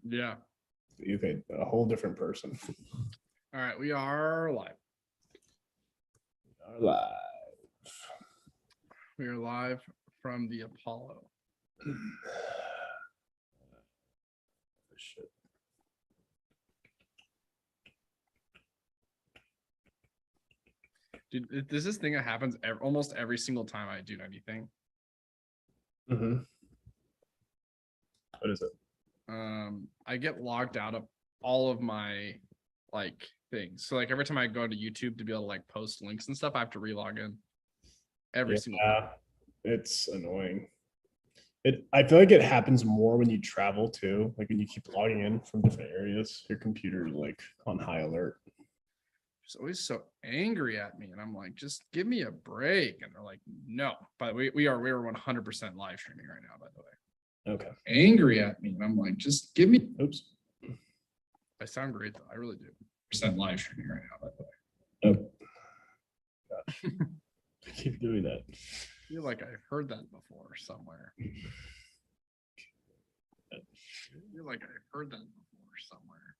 Yeah. Okay, a whole different person. All right, we are live. Live. We are live from the Apollo. Shit. Dude, this is thing that happens almost every single time I do anything. What is it? I get logged out of all of my like things. So like every time I go to YouTube to be able to like post links and stuff, I have to relog in every single time. It's annoying. I feel like it happens more when you travel too. Like when you keep logging in from different areas, your computer's like on high alert. It's always so angry at me, and I'm like, just give me a break. And they're like, no. But we are 100% live streaming right now, by the way. Okay. Angry at me, and I'm like, just give me. Oops. I sound great though. I really do. Percent live streaming right now, by the way. Oh. I keep doing that. I feel like I've heard that before somewhere. I feel like I've heard that before somewhere.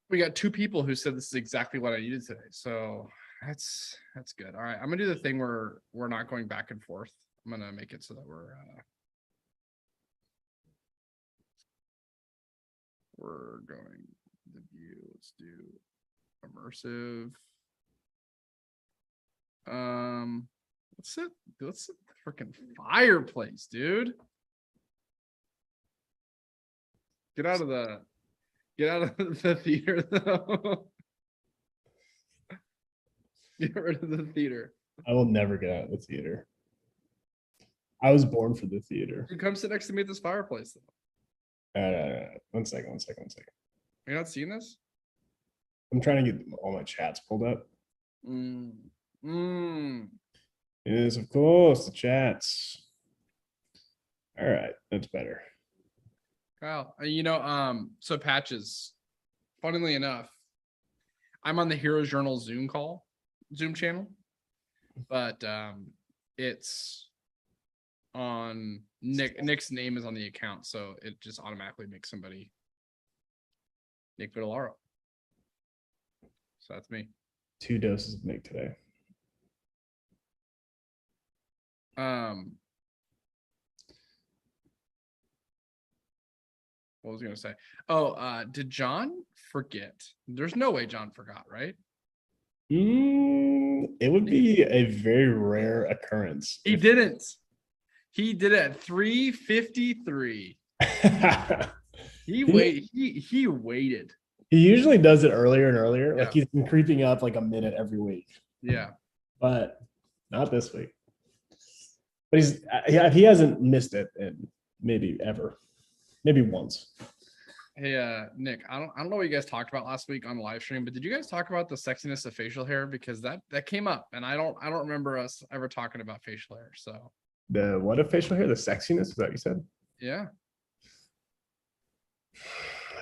We got 2 people who said this is exactly what I needed today. So that's good. All right. I'm gonna do the thing where we're not going back and forth. I'm gonna make it so that we're going the view. Let's do immersive. Let's set the freaking fireplace, dude. Get out of the theater though. Get rid of the theater. I will never get out of the theater. I was born for the theater. You come sit next to me at this fireplace though. One second. You're not seeing this? I'm trying to get all my chats pulled up. It is, of course, the chats. All right, that's better. Kyle, so Patches, funnily enough, I'm on the Heroes Journal Zoom channel, but it's on Nick's name is on the account, so it just automatically makes somebody Nick Vitellaro. So that's me. 2 doses of Nick today. What was I gonna say? Oh, did John forget? There's no way John forgot, right? It would be a very rare occurrence. He didn't. He did it at 3:53. He waited. He usually does it earlier and earlier. Yeah. Like he's been creeping up like a minute every week. Yeah. But not this week. But he hasn't missed it in maybe ever. Maybe once. Hey, Nick, I don't know what you guys talked about last week on the live stream, but did you guys talk about the sexiness of facial hair? Because that came up, and I don't remember us ever talking about facial hair. So the what of facial hair? The sexiness? Is that what you said? Yeah.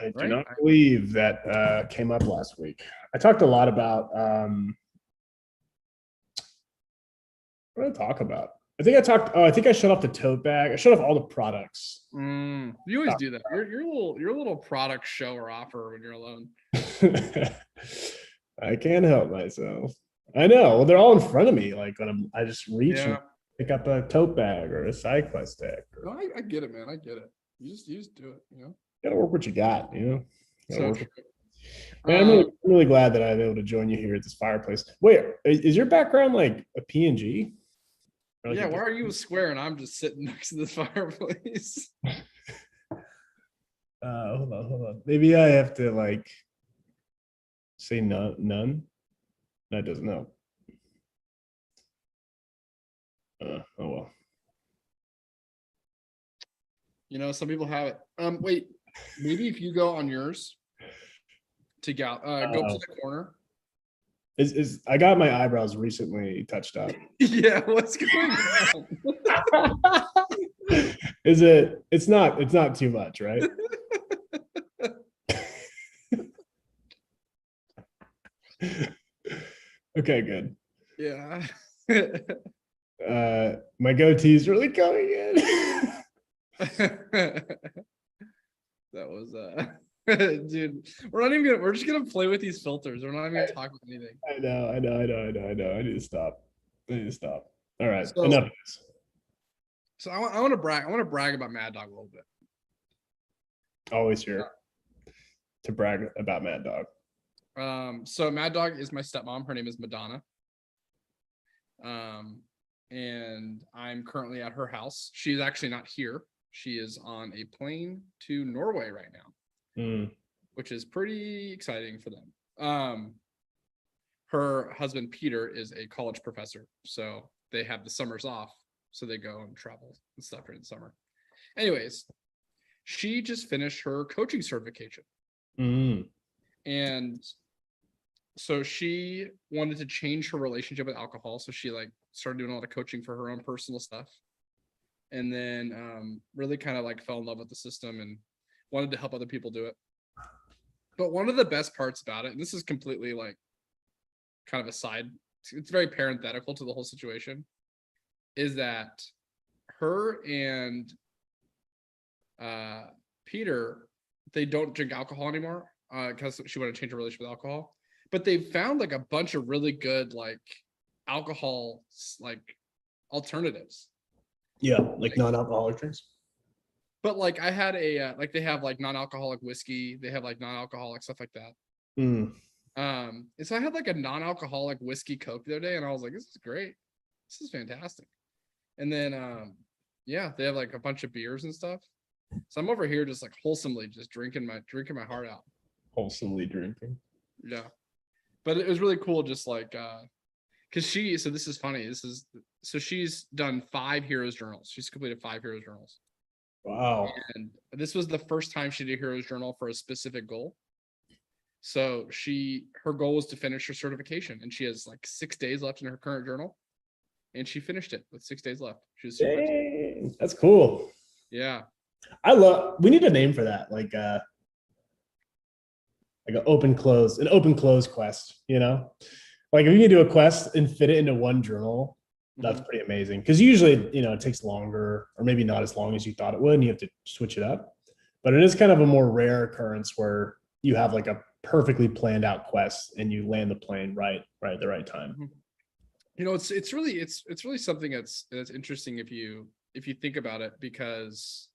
I do not believe that came up last week. I talked a lot about what did I talk about? I think I shut off the tote bag. I shut off all the products. You always do that. You're a little product shower offer when you're alone. I can't help myself. I know. Well, they're all in front of me. Like when I just reach and pick up a tote bag or a cyclist stick. No, I get it, man. I get it. You just do it, you know. Gotta work what you got, you know. So man, I'm really glad that I'm able to join you here at this fireplace. Wait, is your background like a PNG? Like yeah, why are you a square and I'm just sitting next to this fireplace? Hold on. Maybe I have to like say none. That doesn't know. Oh well. You know, some people have it. Wait, maybe if you go on yours to go to the corner. Is I got my eyebrows recently touched up. Yeah, what's going on? It's not too much, right? Okay, good. Yeah. My goatee's really coming in. That was dude. We're just gonna play with these filters. We're not even gonna talk about anything. I know. I need to stop. All right, So- enough of this. So I want to brag. I want to brag about Mad Dog a little bit. Always here to brag about Mad Dog. So Mad Dog is my stepmom. Her name is Madonna. And I'm currently at her house. She's actually not here. She is on a plane to Norway right now, which is pretty exciting for them. Her husband Peter is a college professor, so they have the summers off, so they go and travel and stuff during the summer. Anyways, she just finished her coaching certification. And so she wanted to change her relationship with alcohol. So she like started doing a lot of coaching for her own personal stuff. And then really kind of like fell in love with the system and wanted to help other people do it. But one of the best parts about it, and this is completely like kind of a side, it's very parenthetical to the whole situation, is that her and Peter, they don't drink alcohol anymore because she wanted to change her relationship with alcohol. But they found like a bunch of really good like alcohol like alternatives. Yeah, like non-alcoholic drinks. But like I had a like they have like non-alcoholic whiskey, they have like non-alcoholic stuff like that. And so I had like a non-alcoholic whiskey Coke the other day, and I was like, this is great. This is fantastic. And then yeah, they have like a bunch of beers and stuff. So I'm over here just like wholesomely just drinking my heart out. Wholesomely drinking. Yeah. But it was really cool just like because so this is funny. So she's done 5 Heroes journals. She's completed 5 Heroes journals. Wow. And this was the first time she did a Heroes journal for a specific goal. So her goal was to finish her certification, and she has like 6 days left in her current journal. And she finished it with 6 days left. She was super excited. Dang, that's cool. Yeah. We need a name for that, like an open close quest, you know? Like if you can do a quest and fit it into one journal, that's pretty amazing. Because usually, it takes longer, or maybe not as long as you thought it would, and you have to switch it up. But it is kind of a more rare occurrence where you have like a perfectly planned out quest and you land the plane right at the right time. It's really something that's interesting if you think about it, because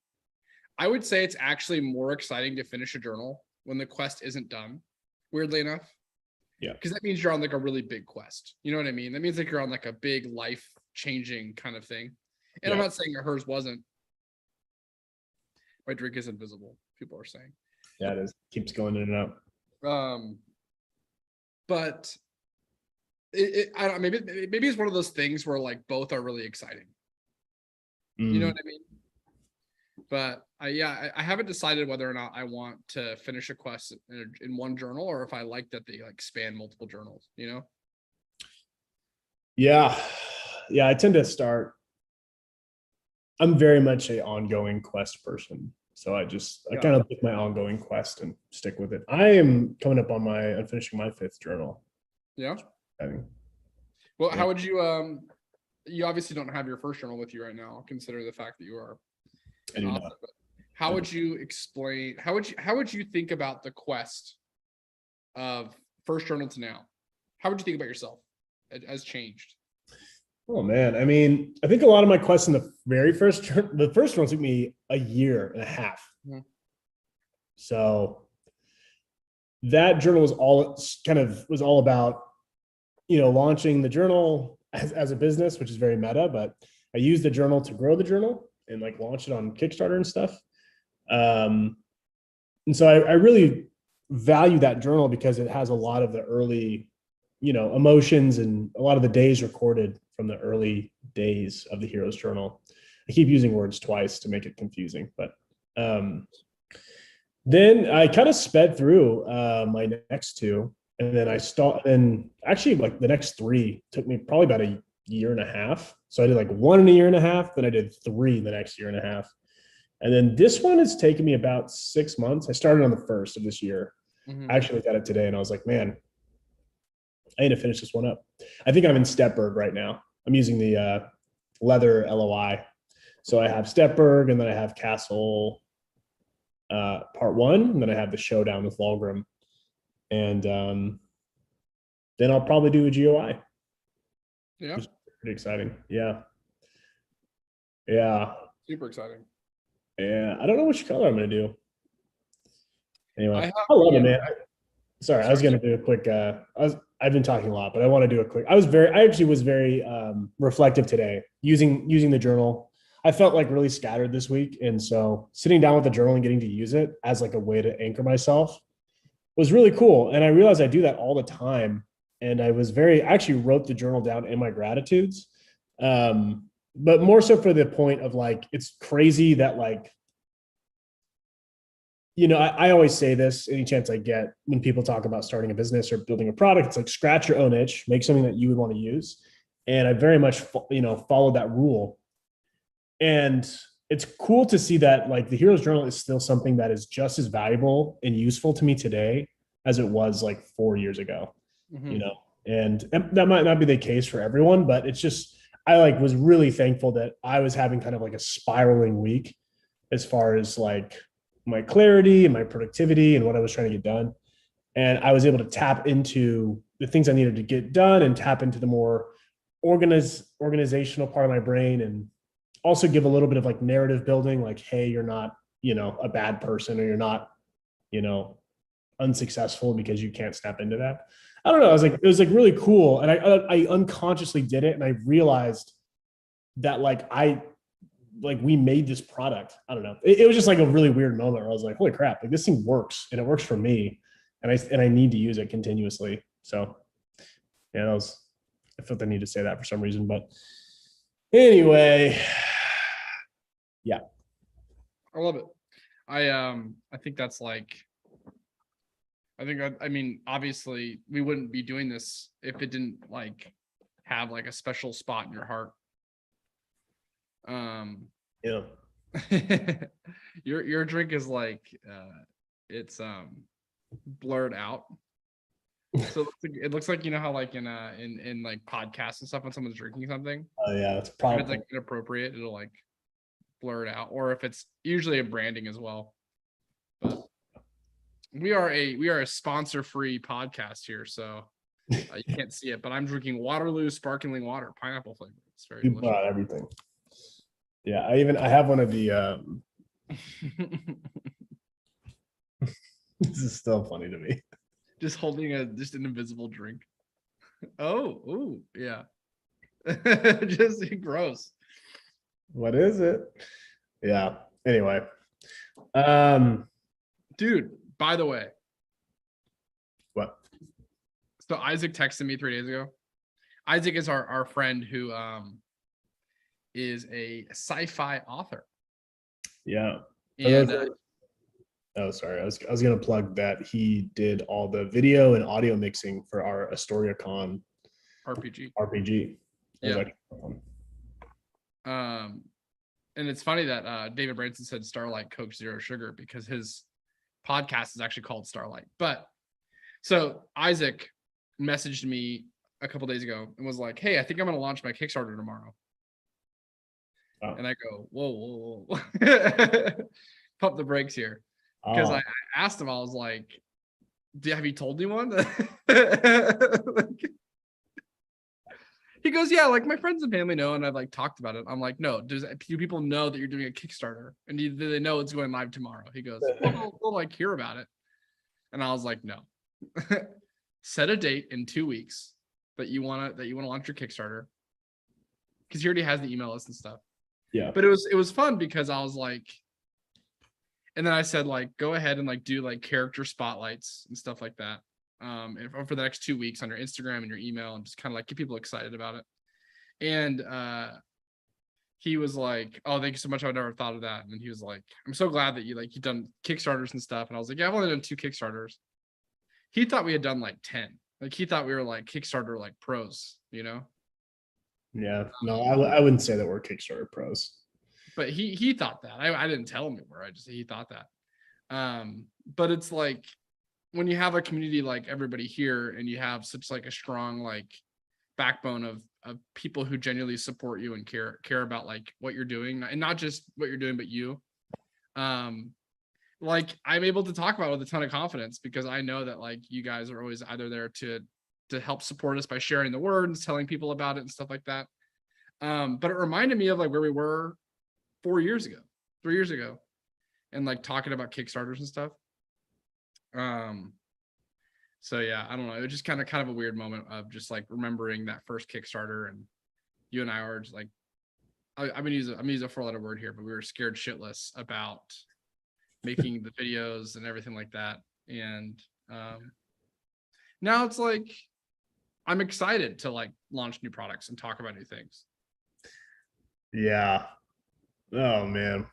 I would say it's actually more exciting to finish a journal when the quest isn't done, weirdly enough. Yeah. Because that means you're on like a really big quest. You know what I mean? That means like you're on like a big life changing kind of thing. And I'm not saying hers wasn't. My drink is invisible, people are saying. Yeah, it is. Keeps going in and out. But I don't know, maybe it's one of those things where like both are really exciting. You know what I mean? But I haven't decided whether or not I want to finish a quest in one journal, or if I like that they like span multiple journals, Yeah. I tend to start. I'm very much a ongoing quest person. So I kind of pick my ongoing quest and stick with it. I am coming up on I'm finishing my 5th journal. Yeah. Well, how would you, you obviously don't have your first journal with you right now, considering the fact that you are I do not. But how would you explain, how would you think about the quest of first journal to now? How would you think about yourself as changed? Oh man, I mean, I think a lot of my quests in the first journal took me a year and a half. So that journal was all about, launching the journal as a business, which is very meta, but I used the journal to grow the journal and like launch it on Kickstarter and stuff. And so I really value that journal because it has a lot of the early, emotions and a lot of the days recorded from the early days of the Heroes Journal. I keep using words twice to make it confusing, but then I kind of sped through my next 2, and then and actually like the next 3 took me probably about a year and a half. So I did like 1 in a year and a half, then I did 3 the next year and a half. And then this one has taken me about 6 months. I started on the 1st of this year. I actually looked at it today and I was like, man, I need to finish this one up. I think I'm in Stepberg right now. I'm using the leather LOI. So I have Stepberg, and then I have Castle part one, and then I have the showdown with Walgrim. And then I'll probably do a GOI. Yeah, Which is pretty exciting. Yeah. Yeah. super exciting. Yeah. I don't know which color I'm gonna do. Anyway, have I love it, the, man. Sorry, I was sorry. gonna do a quick I've been talking a lot, but I want to do a quick. I actually was very reflective today using the journal. I felt like really scattered this week. And so sitting down with the journal and getting to use it as like a way to anchor myself was really cool. And I realized I do that all the time. And I actually wrote the journal down in my gratitudes. But more so for the point of like, it's crazy that like, I always say this any chance I get when people talk about starting a business or building a product. It's like scratch your own itch, make something that you would want to use. And I very much, followed that rule. And it's cool to see that like the Hero's Journal is still something that is just as valuable and useful to me today as it was like 4 years ago, Mhm. and that might not be the case for everyone, but it's just, I like was really thankful that I was having kind of like a spiraling week as far as like my clarity and my productivity and what I was trying to get done. And I was able to tap into the things I needed to get done and tap into the more organizational part of my brain, and also give a little bit of like narrative building, like, hey, you're not, a bad person, or you're not, you know, unsuccessful because you can't step into that. I don't know. It was like really cool. And I unconsciously did it. And I realized that we made this product. I don't know. It was just like a really weird moment where I was like, holy crap, like this thing works and it works for me. And I need to use it continuously. So yeah, I felt the need to say that for some reason, but anyway, yeah. I love it. I think that's like, I mean, obviously we wouldn't be doing this if it didn't like have like a special spot in your heart. Yeah. Your drink is like it's blurred out. So it looks like, you know how like in like podcasts and stuff, when someone's drinking something, Oh yeah, it's if probably it's like inappropriate, it'll like blur it out, or if it's usually a branding as well. But we are a sponsor free podcast here, so you can't see it, but I'm drinking Waterloo sparkling water, pineapple flavor. It's very you delicious. brought everything. Yeah, I have one of the this is still funny to me. Just holding just an invisible drink. Oh yeah. Just gross. What is it? Yeah. Anyway. Um Dude, by the way, what? so Isaac texted me 3 days ago. Isaac is our friend who is a sci-fi author. Yeah. And Oh, sorry. I was gonna plug that he did all the video and audio mixing for our AstoriaCon RPG. RPG. Yeah. And it's funny that David Branson said Starlight Coke Zero Sugar, because his podcast is actually called Starlight. But so Isaac messaged me a couple days ago and was like, hey, I think I'm going to launch my Kickstarter tomorrow. Oh. And I go, whoa. Pump the brakes here. Because I asked him, I was like, have you told anyone? He goes, yeah, like my friends and family know, and I've like talked about it. I'm like, no, do people know that you're doing a Kickstarter, and do they know it's going live tomorrow? He goes, well, they'll like hear about it. And I was like, no. Set a date in 2 weeks that you want to launch your Kickstarter, because he already has the email list and stuff. Yeah. But it was fun because I was like, and then I said, like, go ahead and like do like character spotlights and stuff like that. For the next 2 weeks on your Instagram and your email, and just kind of like get people excited about it. And he was like, oh, thank you so much. I've never thought of that. And then he was like, I'm so glad that you've done Kickstarters and stuff. And I was like, yeah, I've only done 2 Kickstarters. He thought we had done like 10. Like he thought we were like Kickstarter like pros, Yeah. No, I wouldn't say that we're Kickstarter pros. But he thought that. I didn't tell him we were. I just he thought that. But it's like, when you have a community like everybody here, and you have such like a strong like backbone people who genuinely support you and care about like what you're doing, and not just what you're doing, but you. Like I'm able to talk about it with a ton of confidence because I know that like you guys are always either there to help support us by sharing the words, telling people about it and stuff like that. But it reminded me of like where we were 4 years ago, 3 years ago, and like talking about Kickstarters and stuff. So yeah, I don't know. It was just kind of a weird moment of just like remembering that first Kickstarter, and you and I were just like, I'm gonna use a 4-letter word here, but we were scared shitless about making the videos and everything like that. And now it's like I'm excited to like launch new products and talk about new things. Yeah. Oh man.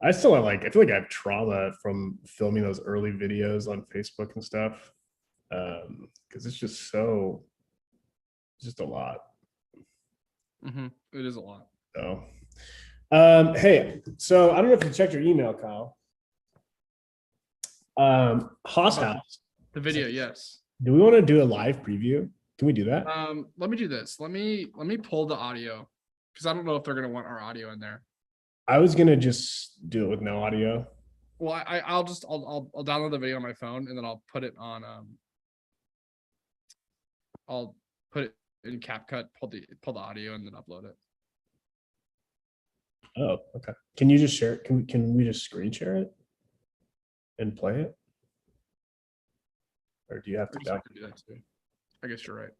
I feel like I have trauma from filming those early videos on Facebook and stuff. Because it's just a lot. It is a lot. So hey, so I don't know if you checked your email, Kyle. Haas House. The video, yes. Do we want to do a live preview? Can we do that? Let me do this. Let me pull the audio because I don't know if they're gonna want our audio in there. I was gonna just do it with no audio. Well, I'll download the video on my phone and then I'll put it on I'll put it in CapCut, pull the audio and then upload it. Oh, okay. Can you just share it? Can we just screen share it and play it? Or do you have to do that too. I guess you're right.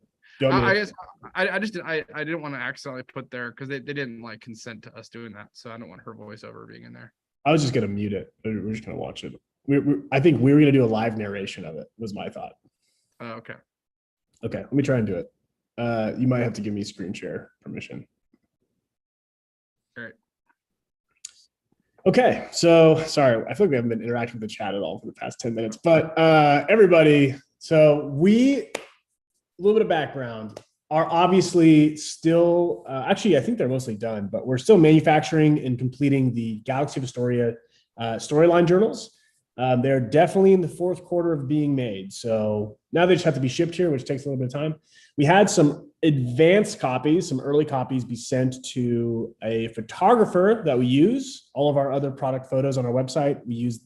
I guess I didn't want to accidentally put there because they didn't like consent to us doing that, so I don't want her voiceover being in there. I was just gonna mute it. We're just gonna watch it. I think we were gonna do a live narration of it. Was my thought. Okay. Okay, let me try and do it. You might have to give me screen share permission. All right. Okay, so sorry, I feel like we haven't been interacting with the chat at all for the past 10 minutes, but everybody, so a little bit of background, are obviously still, actually, I think they're mostly done, but we're still manufacturing and completing the Galaxy of Astoria storyline journals. They're definitely in the fourth quarter of being made. So now they just have to be shipped here, which takes a little bit of time. We had some advanced copies, some early copies be sent to a photographer that we use all of our other product photos on our website. We use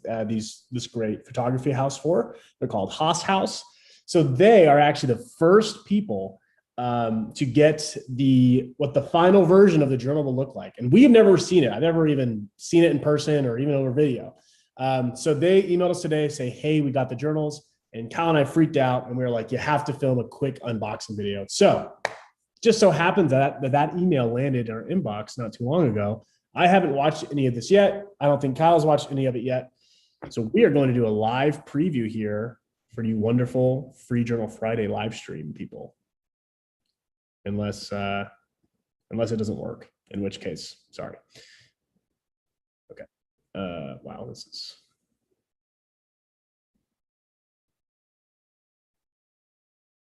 this great photography house for. They're called Haas House. So they are actually the first people to get what the final version of the journal will look like. And we have never seen it. I've never even seen it in person or even over video. So they emailed us today, say, hey, we got the journals. And Kyle and I freaked out and we were like, you have to film a quick unboxing video. So just so happens that email landed in our inbox not too long ago. I haven't watched any of this yet. I don't think Kyle's watched any of it yet. So we are going to do a live preview here for you wonderful Free Journal Friday live stream people. Unless it doesn't work, in which case, sorry. Okay. Wow, this is.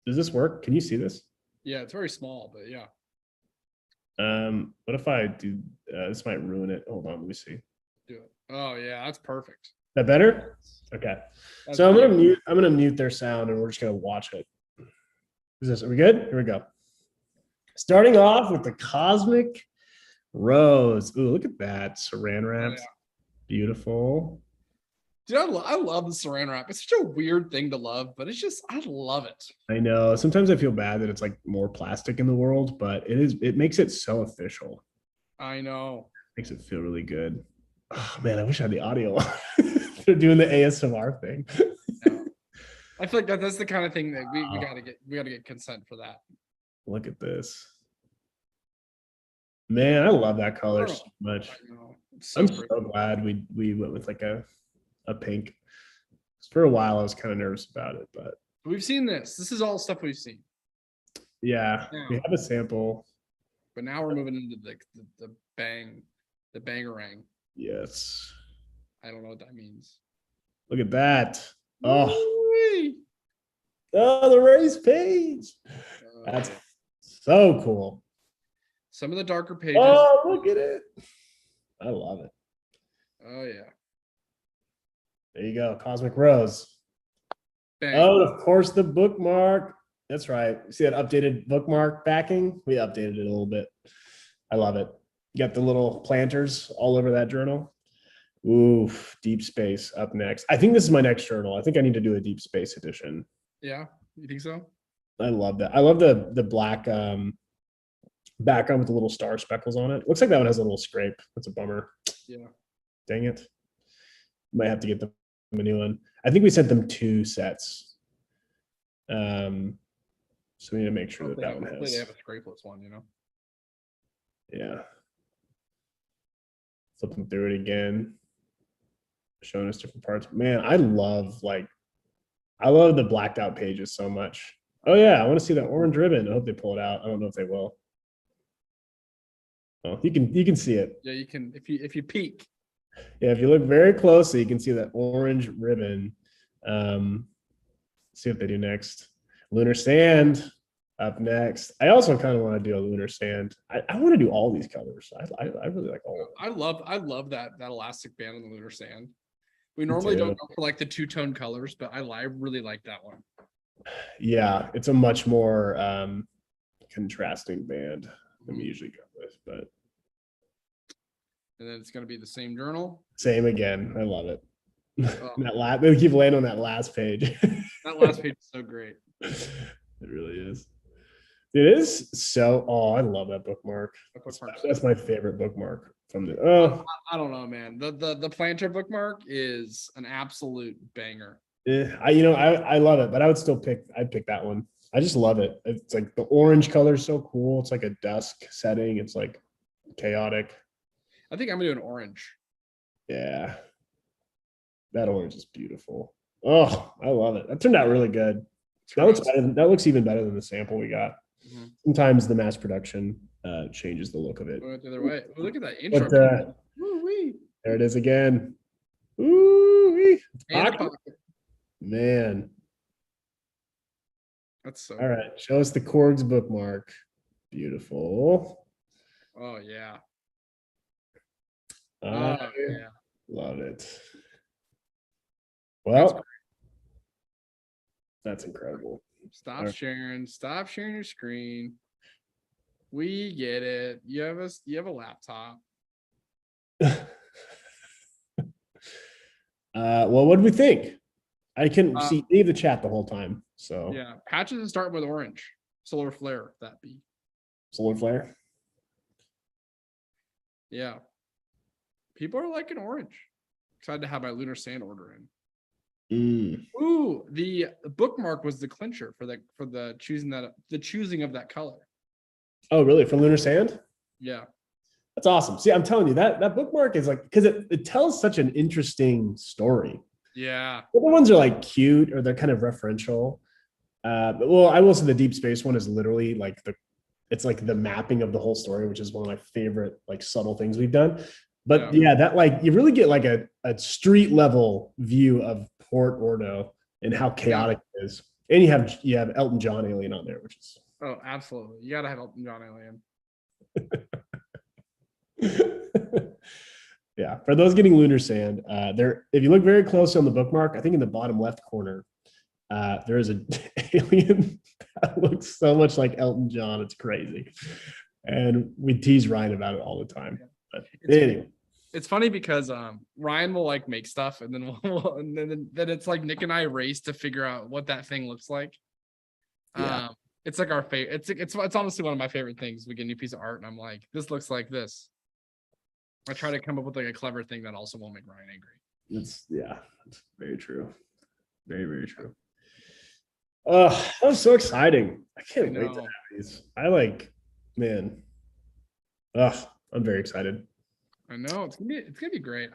Does this work? Can you see this? Yeah, it's very small, but yeah. What if I do? This might ruin it. Hold on, let me see. Do it. Oh yeah, that's perfect. That better? Okay. That's so I'm gonna mute their sound, and we're just gonna watch it. Is this? Are we good? Here we go. Starting off with the Cosmic Rose. Ooh, look at that saran wrap. Yeah. Beautiful. Dude, I love the saran wrap. It's such a weird thing to love, but it's just, I love it. I know. Sometimes I feel bad that it's like more plastic in the world, but it makes it so official. I know. Makes it feel really good. Oh man, I wish I had the audio. They're doing the ASMR thing. Yeah. I feel like that's the kind of thing that we gotta get consent for that. Look at this. Man, I love that color so much. I'm so glad we went with like a pink. For a while, I was kind of nervous about it, but we've seen this. This is all stuff we've seen. Yeah, we have a sample. But now we're moving into the bangarang. Yes. I don't know what that means. Look at that. Oh, the race page. That's so cool. Some of the darker pages. Oh, look at it. I love it. Oh, yeah. There you go. Cosmic Rose. Bang. Oh, of course, the bookmark. That's right. See that updated bookmark backing? We updated it a little bit. I love it. You got the little planters all over that journal. Oof, deep space up next. I think this is my next journal. I think I need to do a deep space edition. Yeah, you think so? I love that. I love the black background with the little star speckles on it. Looks like that one has a little scrape. That's a bummer. Yeah. Dang it. Might have to get them a new one. I think we sent them 2 sets. So we need to make sure that that one Hopefully has. they have a scrapeless one, you know. Yeah. Flipping through it again. Showing us different parts. Man, I love the blacked out pages so much. Oh yeah, I want to see that orange ribbon. I hope they pull it out. I don't know if they will. Oh, you can see it. Yeah, you can if you peek. Yeah, if you look very closely, you can see that orange ribbon. See what they do next. Lunar sand up next. I also kind of want to do a lunar sand. I want to do all these colors. I really like all of them. I love that elastic band on the lunar sand. We Me normally don't too. go for like the two-tone colors, but I really like that one. Yeah, it's a much more contrasting band than we Mhm. usually go with, but And then it's gonna be the same journal. same again. I love it. Oh, They keep laying on that last page. that last page is so great. It really is. It is so. Oh, I love that bookmark. That bookmark's That's my favorite bookmark from the. Oh, I don't know, man. The planter bookmark is an absolute banger. I love it, but I'd pick that one. I just love it. It's like the orange color is so cool. It's like a dusk setting. It's like chaotic. I think I'm gonna do an orange. Yeah. That orange is beautiful. Oh, I love it. That turned out really good. That looks even better than the sample we got. Mhm. Sometimes the mass production changes the look of it. Went the other way. Oh, look at that intro. But Woo-wee. there it is again. Ooh, And a pocket. man. That's so All right, show us the Korg's bookmark. Beautiful. Oh yeah. I Oh yeah. love it. That's Well, that's incredible. Stop Alright. sharing. Stop sharing your screen. We get it. You have a laptop. Well, what do we think? I can Um, see the chat the whole time. So Yeah. Patches start with orange. Solar flare, if that be. solar flare. Yeah. People are liking orange. Excited to have my lunar sand order in. Ooh, the bookmark was the clincher for the choosing of that color. Oh, really? For lunar sand? Yeah. That's awesome. See, I'm telling you that bookmark is like because it tells such an interesting story. Yeah. The other ones are like cute or they're kind of referential. But, well, I will say the deep space one is literally like it's like the mapping of the whole story, which is one of my favorite like subtle things we've done. But yeah, that like you really get like a street level view of Port Ordo and how chaotic it is. And you have Elton John Alien on there, which is Oh, absolutely. You gotta have Elton John Alien. yeah. For those getting lunar sand, there if you look very close on the bookmark, I think in the bottom left corner, there is an alien that looks so much like Elton John. It's crazy. And we tease Ryan about it all the time. But anyway. It's funny because Ryan will like make stuff and then then it's like Nick and I race to figure out what that thing looks like. Yeah. It's like our favorite. It's honestly one of my favorite things. We get a new piece of art and I'm like, this looks like this. I try to come up with like a clever thing that also won't make Ryan angry. It's very true. Very, very true. That was so exciting. I can't wait to have these. Man. I'm very excited. I know it's gonna be great.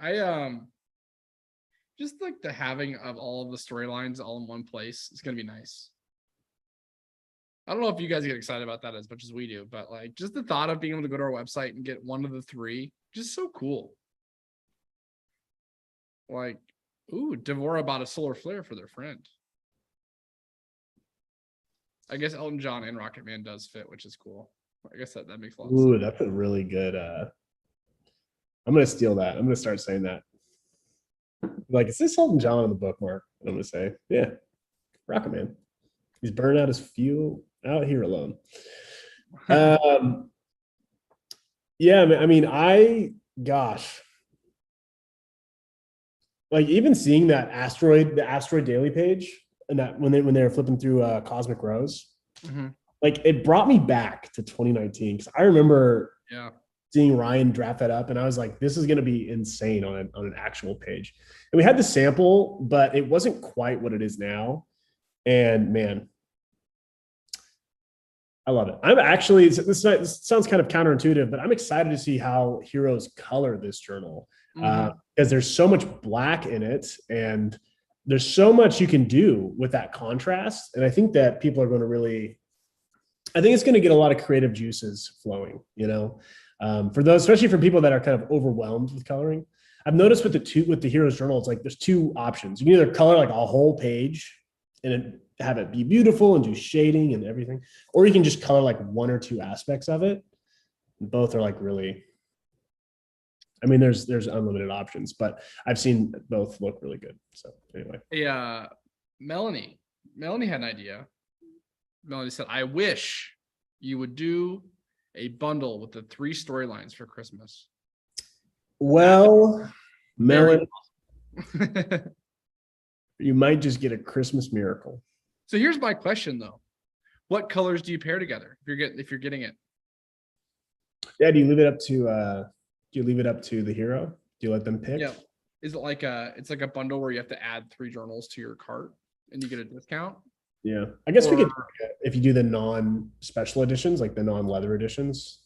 Just like the having of all of the storylines all in one place is gonna be nice. I don't know if you guys get excited about that as much as we do, but like just the thought of being able to go to our website and get one of the three, just so cool. Like, ooh, Devora bought a solar flare for their friend. I guess Elton John and Rocket Man does fit, which is cool. I guess that makes a lot of sense. Ooh, that's a really good. I'm gonna steal that. I'm gonna start saying that. Like, is this Elton John on the bookmark? I'm gonna say, yeah, Rocket Man. He's burning out his fuel out here alone. Um, yeah, I mean, gosh, like even seeing the asteroid daily page, and that when they were flipping through Cosmic Rose, Mhm. like it brought me back to 2019 because I remember Yeah. seeing Ryan draft that up, and I was like, this is going to be insane on an actual page. And we had the sample, but it wasn't quite what it is now. And man, I love it. I'm actually this sounds kind of counterintuitive, but I'm excited to see how heroes color this journal Mhm. because there's so much black in it, and there's so much you can do with that contrast. And I think that people are going to really, I think it's going to get a lot of creative juices flowing. For those, especially for people that are kind of overwhelmed with coloring. I've noticed with the heroes journal, it's like there's two options. You can either color like a whole page and have it be beautiful and do shading and everything, or you can just color like one or two aspects of it. Both are like really, I mean, there's unlimited options, but I've seen both look really good. So anyway, Yeah. Melanie had an idea. Melanie said, I wish you would do a bundle with the 3 storylines for Christmas. well, Very Melon, you might just get a Christmas miracle. So here's my question though. What colors do you pair together if you're getting it? Yeah, do you leave it up to the hero? Do you let them pick? Yeah. Is it like it's like a bundle where you have to add 3 journals to your cart and you get a discount? Yeah. I guess we could, Or- if you do the non-special editions, like the non-leather editions,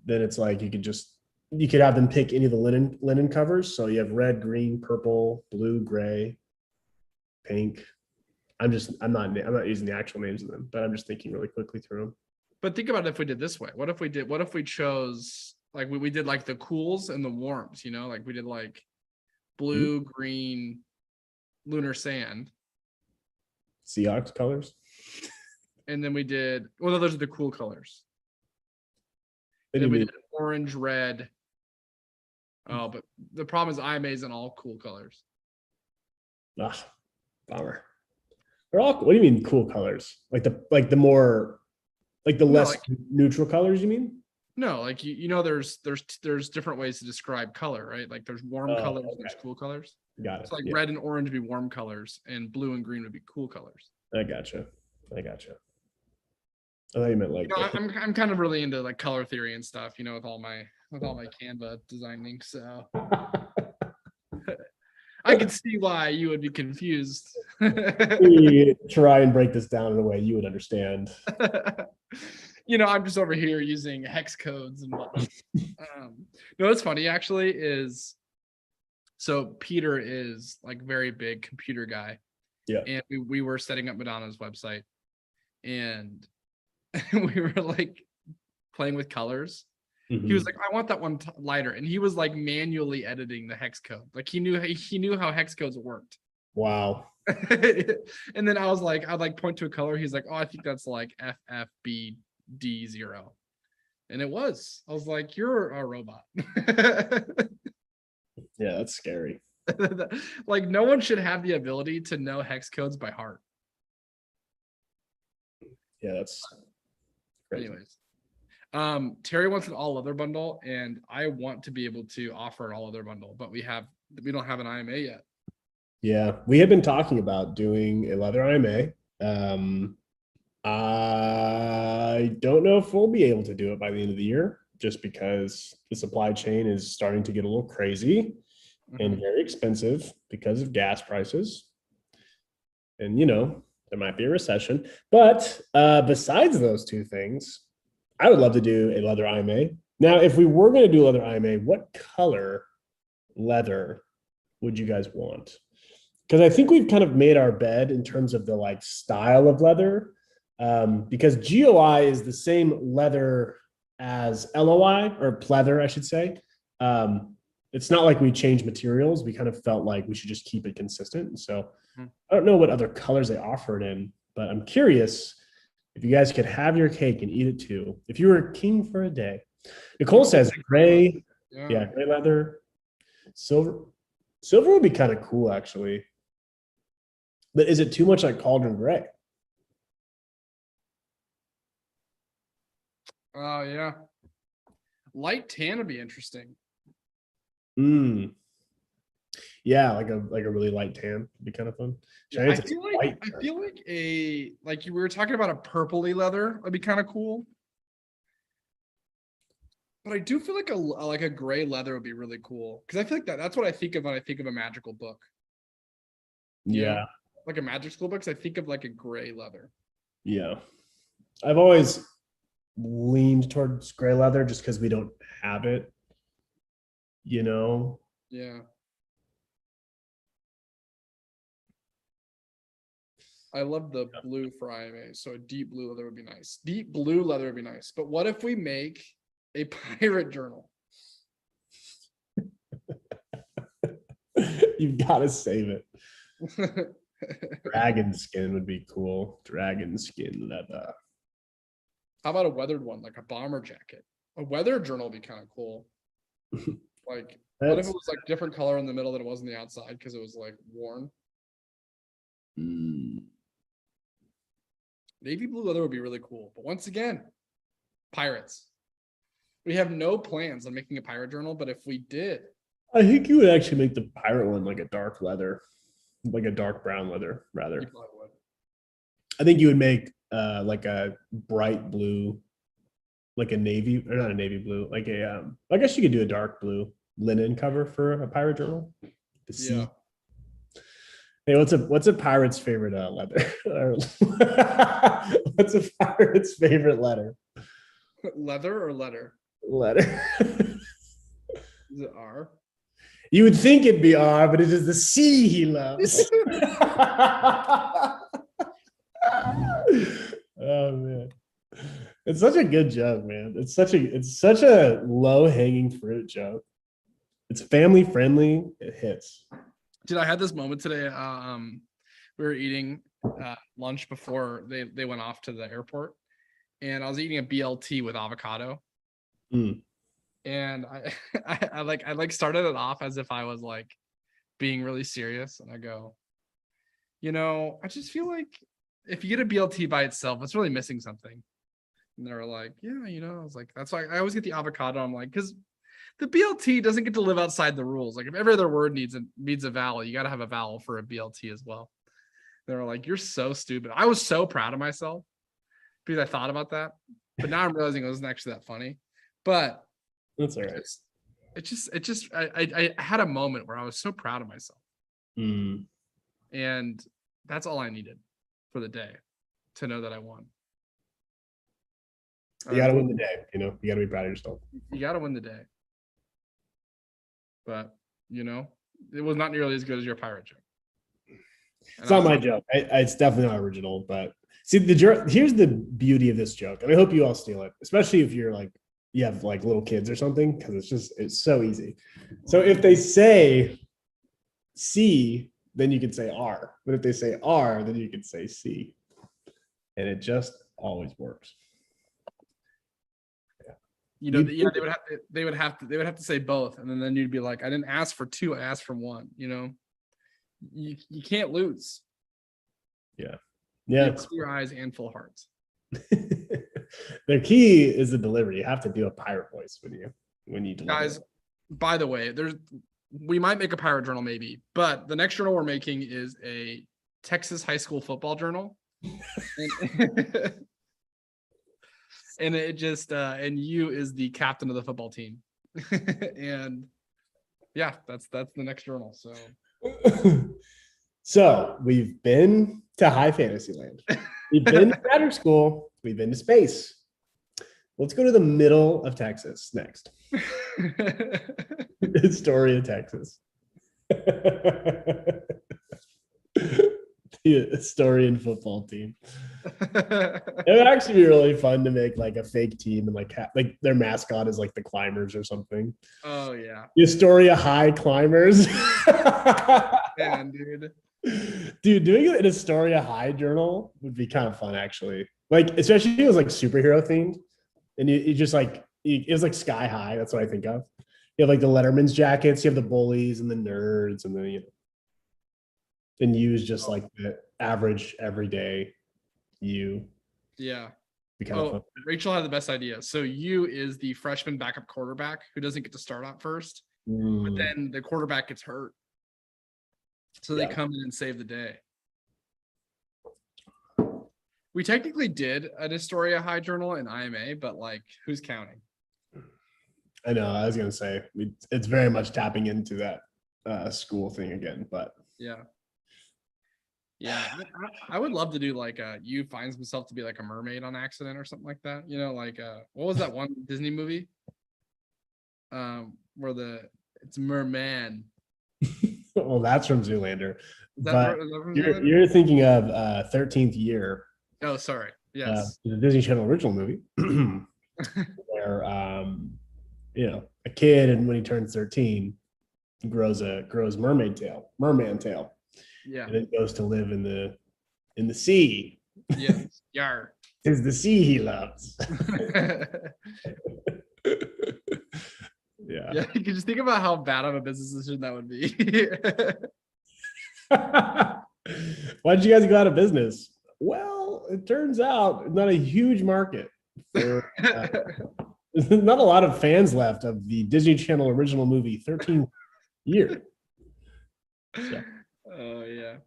then it's like you could have them pick any of the linen covers. So you have red, green, purple, blue, gray, pink. I'm not using the actual names of them, but I'm just thinking really quickly through them. But think about it if we did this way. What if we chose like we did like the cools and the warms, like we did like blue, green, lunar sand. Seahawks colors. And then we did, well, no, those are the cool colors. What do And you then we mean? did orange, red. Oh, but the problem is IMA's in all cool colors. Ah, bummer. They're all. What do you mean cool colors? Like the more, like the No, less like- neutral colors. You mean? No, like there's different ways to describe color, right? Like there's warm Oh, colors, okay. there's cool colors. Got it. So like Yeah, red and orange would be warm colors, and blue and green would be cool colors. I gotcha. I thought you meant like. I'm kind of really into like color theory and stuff, with all my Canva designing. So I could see why you would be confused. We try and break this down in a way you would understand. I'm just over here using hex codes and whatnot. What's funny actually is, so Peter is like very big computer guy. Yeah. And we were setting up Madonna's website, and we were like playing with colors. He was like, I want that one lighter. And he was like manually editing the hex code. Like he knew how hex codes worked. Wow. And then I'd like point to a color. He's like, oh, I think that's like FFBD0. And it was. I was like, you're a robot. Yeah, that's scary. Like no one should have the ability to know hex codes by heart. Yeah, that's crazy. Anyways. Terry wants an all leather bundle, and I want to be able to offer an all leather bundle, but we don't have an IMA yet. Yeah, we had been talking about doing a leather IMA. I don't know if we'll be able to do it by the end of the year, just because the supply chain is starting to get a little crazy and very expensive because of gas prices. And there might be a recession. But besides those two things, I would love to do a leather IMA. Now, if we were going to do leather IMA, what color leather would you guys want? Because I think we've kind of made our bed in terms of the like style of leather, because GOI is the same leather as LOI, or pleather, I should say. It's not like we changed materials. We kind of felt like we should just keep it consistent. So I don't know what other colors they offer it in, but I'm curious if you guys could have your cake and eat it too. If you were king for a day. Nicole says gray. Yeah, gray leather. Silver would be kind of cool, actually. But is it too much like cauldron gray? Oh yeah. Light tan would be interesting. Mm. Yeah, like a really light tan would be kind of fun. Yeah, Giants is white. I feel like you were talking about a purpley leather would be kind of cool. But I do feel like a gray leather would be really cool because I feel like that's what I think of when I think of a magical book. You know, Yeah, like a magic school books. I think of like a gray leather. yeah. I've always leaned towards gray leather just because we don't have it. You know, Yeah. I love the blue for IMA. So a deep blue leather would be nice. Deep blue leather would be nice. But what if we make a pirate journal? you've got to save it. Dragon skin would be cool. Dragon skin leather. How about a weathered one, like a bomber jacket? A weather journal would be kind of cool. Like, what if it was like different color in the middle than it was on the outside because it was like worn? Mm. Navy blue leather would be really cool. But once again, pirates. We have no plans on making a pirate journal, but if we did, I think you would actually make the pirate one like a dark leather, like a dark brown leather, rather. you probably would. I think you would make like a bright blue, like a navy or not a navy blue, like a I guess you could do a dark blue linen cover for a pirate journal. The sea. Yeah. Hey, what's a pirate's favorite leather? What's a pirate's favorite letter? Leather or letter? Letter. Is it R? You would think it'd be R, but it is the C he loves. Oh man. It's such a good joke, man. It's such a low-hanging fruit joke. It's family friendly, it hits. Dude, I had this moment today. We were eating lunch before they went off to the airport, and I was eating a BLT with avocado. Mm. And I started it off as if I was like being really serious, and I go, I just feel like if you get a BLT by itself, it's really missing something. And they were like, yeah, I was like, that's why I always get the avocado. I'm like, because the BLT doesn't get to live outside the rules. Like if every other word needs a vowel, you got to have a vowel for a BLT as well. They were like, you're so stupid. I was so proud of myself because I thought about that, but now I'm realizing it wasn't actually that funny. But that's all right. I had a moment where I was so proud of myself. Mm. And that's all I needed for the day, to know that I won. You got to win the day, you got to be proud of yourself. You got to win the day. But, it was not nearly as good as your pirate joke. It's not my joke. It's definitely not original, but see here's the beauty of this joke. And I hope you all steal it, especially if you're like, you have like little kids or something, because it's so easy. So if they say C, then you can say R. But if they say R, then you can say C. And it just always works. Yeah. They would have to say both. And then you'd be like, I didn't ask for two, I asked for one, You can't lose. Yeah. Clear eyes and full hearts. The key is the delivery. You have to do a pirate voice when you deliver. Guys, by the way, we might make a pirate journal maybe, but the next journal we're making is a Texas high school football journal. And it just and you is the captain of the football team. And yeah, that's the next journal. So we've been to high fantasy land. We've been to Patrick School. We've been to space. Let's go to the middle of Texas next. Astoria, Texas. The Astorian football team. It would actually be really fun to make like a fake team and like their mascot is like the Climbers or something. Oh yeah, the Astoria High Climbers. Man, dude. Dude, doing an Astoria High journal would be kind of fun, actually. Like, especially if it was like superhero themed, and you just like it was like sky high. That's what I think of. You have like the Letterman's jackets. You have the bullies and the nerds, and then and you is just like the average everyday you. Yeah. Be kind of fun. Rachel had the best idea. So you is the freshman backup quarterback who doesn't get to start out first, but Mm, then the quarterback gets hurt. So they Yeah. come in and save the day. We technically did an Astoria High Journal and IMA, but like, who's counting? I know. I was gonna say it's very much tapping into that school thing again, but Yeah. Yeah. I would love to do like you finds himself to be like a mermaid on accident or something like that. You know, like what was that one Disney movie? Where it's Merman. well, that's from Zoolander. Is that, But is that from you're Zoolander? you're thinking of 13th Year, Oh, sorry. Yes. the Disney Channel original movie, where a kid, and when he turns 13, grows merman tail, Yeah. and then goes to live in the sea. Yes. Yar. Is the sea he loves. Yeah. Yeah, you can just think about how bad of a business decision that would be. Why did you guys go out of business? Well, it turns out it's not a huge market. There's not a lot of fans left of the Disney Channel original movie 13th Year. So. Oh yeah.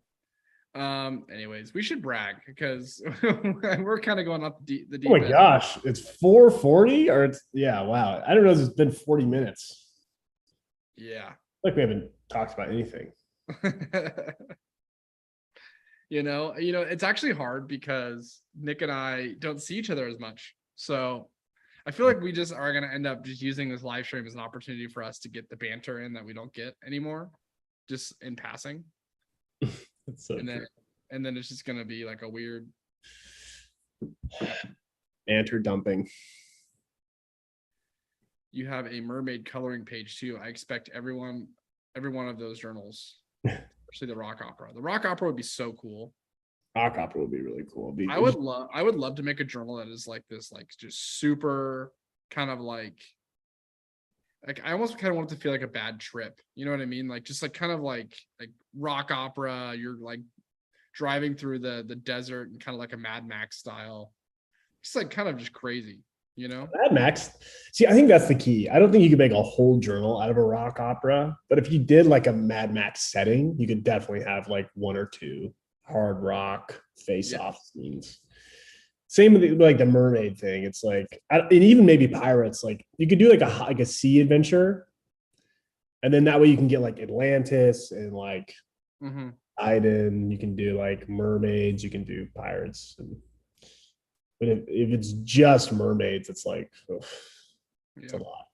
Anyways, we should brag because we're kind of going off the deep Oh my end. gosh, it's 4:40 or wow. I don't know if it's been 40 minutes. Yeah. Like we haven't talked about anything. It's actually hard because Nick and I don't see each other as much. So I feel like we just are going to end up just using this live stream as an opportunity for us to get the banter in that we don't get anymore, just in passing. That's so and true. then it's just going to be like a weird Banter dumping. You have a mermaid coloring page too. I expect every one of those journals, especially the rock opera. The rock opera would be so cool. Rock opera would be really cool. I would love to make a journal that is like this, like just super kind of like I almost kind of want it to feel like a bad trip. You know what I mean? Like just like kind of like rock opera. You're like driving through the desert and kind of like a Mad Max style. It's like kind of just crazy, you know? Mad Max. See, I think that's the key. I don't think you could make a whole journal out of a rock opera, but if you did like a Mad Max setting, you could definitely have like one or two hard rock face-off scenes. Same with like the mermaid thing. It's like, and even maybe pirates. Like you could do like a sea adventure, and then that way you can get like Atlantis and like Iden. You can do like mermaids. You can do pirates. But if it's just mermaids, it's like it's a lot.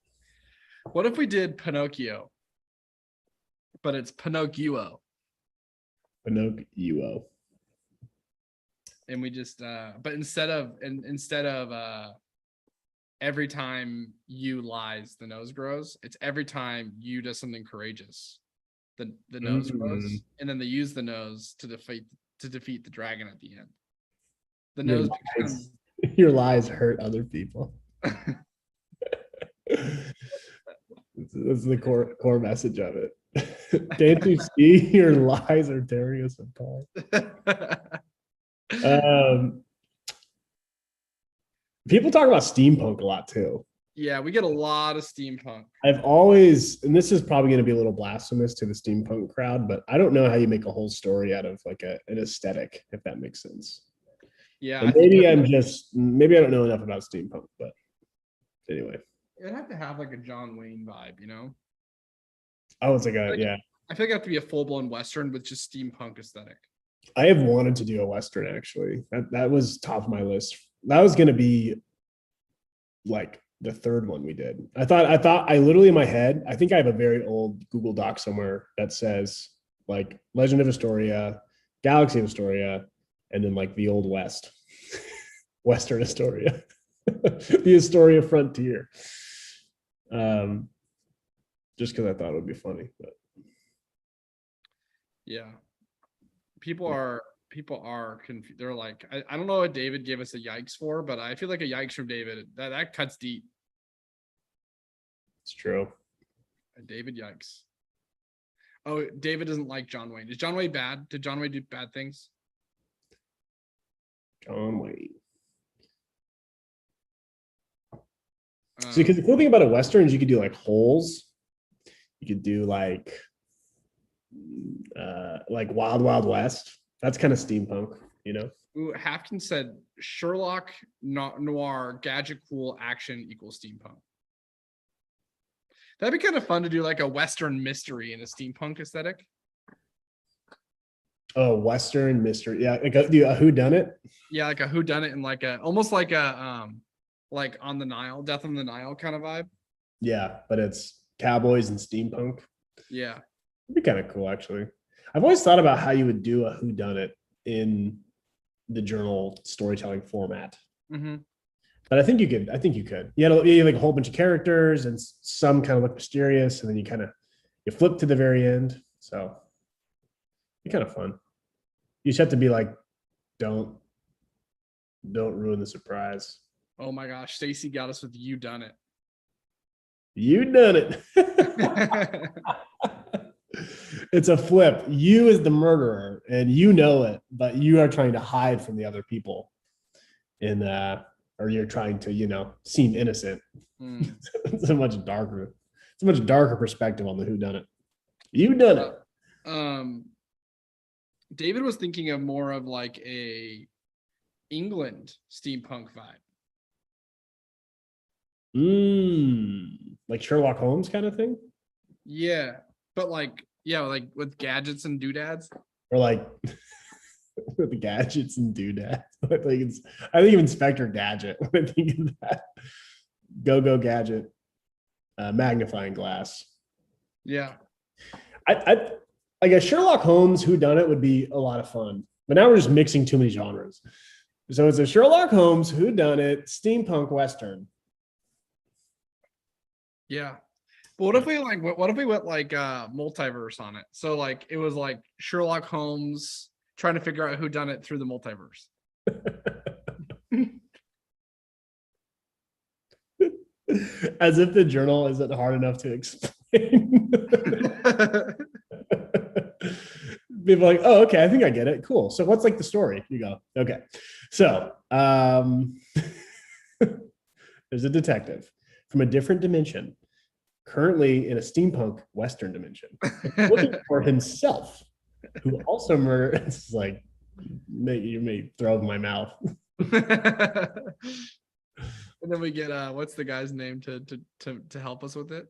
What if we did Pinocchio, but it's Pinocchio? Pinocchio. And we just but instead of every time you lies the nose grows, it's every time you does something courageous the nose grows, and then they use the nose to defeat the dragon at the end. The nose becomes... Your lies hurt other people. That's the core message of it. Can't you see your lies are tearing us apart? People talk about steampunk a lot too. Yeah, we get a lot of steampunk. I've always, and this is probably going to be a little blasphemous to the steampunk crowd, but I don't know how you make a whole story out of like an aesthetic, if that makes sense. Yeah, and maybe I don't know enough about steampunk, but anyway, it'd have to have like a John Wayne vibe, you know? Oh, it's like I feel like it have to be a full-blown Western with just steampunk aesthetic. I have wanted to do a Western actually. That was top of my list. That was going to be like the third one we did. I thought I literally in my head, I think I have a very old Google Doc somewhere that says like Legend of Astoria, Galaxy of Astoria, and then like the Old West, Western Astoria, the Astoria frontier. Just because I thought it would be funny, but yeah, people are confused. They're like, I don't know what David gave us a yikes for, but I feel like a yikes from David that cuts deep. It's true. David yikes. Oh, David doesn't like John Wayne. Is John Wayne bad? Did John Wayne do bad things? John Wayne. See, because the cool thing about a Western is you could do like holes. You could do like Wild Wild West. That's kind of steampunk, you know? Ooh, Hafton said Sherlock noir gadget cool action equals steampunk. That'd be kind of fun to do like a Western mystery in a steampunk aesthetic. Oh, Western mystery. Yeah, like a who done it? Yeah, like a whodunit and like a almost like a like on the Nile, Death on the Nile kind of vibe. Yeah, but it's cowboys and steampunk. Yeah. It'd be kind of cool, actually. I've always thought about how you would do a who done it in the journal storytelling format. Mm-hmm. But I think you could. I think you could. You had like a whole bunch of characters and some kind of look mysterious, and then you flip to the very end. So it'd be kind of fun. You just have to be like, don't ruin the surprise. Oh my gosh, Stacy got us with you done it. You done it. It's a flip. You is the murderer, and you know it, but you are trying to hide from the other people, or you're trying to, seem innocent. It's a much darker perspective on the who done it. You done it. David was thinking of more of like a England steampunk vibe. Like Sherlock Holmes kind of thing. Yeah, but like with gadgets and doodads. Or like with the gadgets and doodads. I think of Inspector Gadget when I think of that. Go Gadget, magnifying glass. Yeah, I like a Sherlock Holmes whodunit would be a lot of fun, but now we're just mixing too many genres. So it's a Sherlock Holmes whodunit steampunk western. Yeah. But what if we went like multiverse on it? So like it was like Sherlock Holmes trying to figure out who done it through the multiverse. As if the journal isn't hard enough to explain. People are like, oh, okay, I think I get it. Cool. So what's like the story? You go, okay. So there's a detective from a different dimension, currently in a steampunk Western dimension, looking for himself, who also murdered. It's like, you may throw up my mouth. And then we get what's the guy's name to help us with it?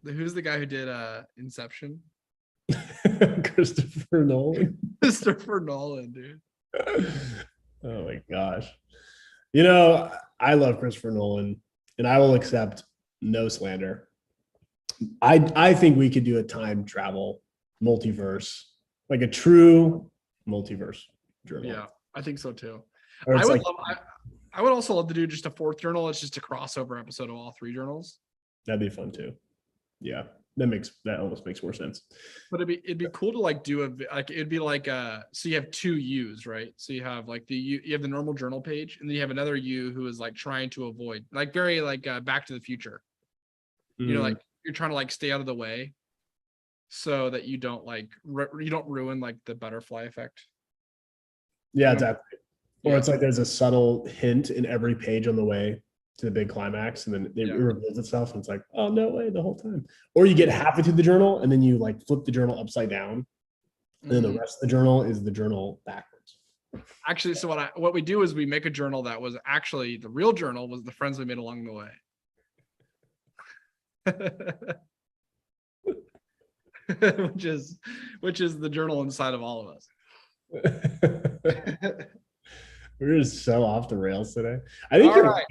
Who's the guy who did Inception? Christopher Nolan. Christopher Nolan, dude. Oh my gosh. I love Christopher Nolan, and I will accept no slander. I think we could do a time travel multiverse, like a true multiverse journal. Yeah, I think so too. I would also love to do just a fourth journal. It's just a crossover episode of all three journals. That'd be fun too. Yeah, that almost makes more sense. But it'd be cool to like do it'd be like so you have two U's, right? So you have like you have the normal journal page, and then you have another U who is like trying to avoid, like very like Back to the Future. Like you're trying to like stay out of the way so that you don't like you don't ruin like the butterfly effect. Yeah, exactly. Or it's like there's a subtle hint in every page on the way to the big climax, and then it reveals itself, and it's like, oh no way, the whole time. Or you get halfway through the journal, and then you like flip the journal upside down, and then the rest of the journal is the journal backwards. Actually, so what we do is we make a journal that was actually the real journal was the friends we made along the way. which is the journal inside of all of us. We're just so off the rails today. I think you're right.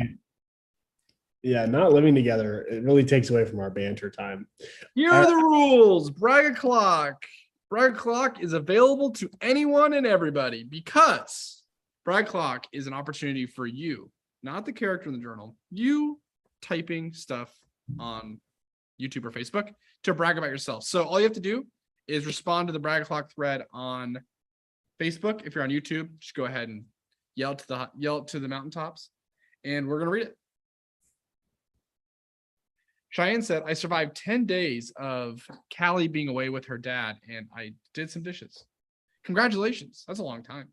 Yeah, not living together, it really takes away from our banter time. Here are the rules. Brag O'Clock. Brag O'Clock is available to anyone and everybody because Brag O'Clock is an opportunity for you, not the character in the journal, you typing stuff on YouTube or Facebook to brag about yourself. So all you have to do is respond to the Brag O'Clock thread on Facebook. If you're on YouTube, just go ahead and yell to the mountaintops, and we're gonna read it. Cheyenne said, I survived 10 days of Callie being away with her dad, and I did some dishes. Congratulations. That's a long time.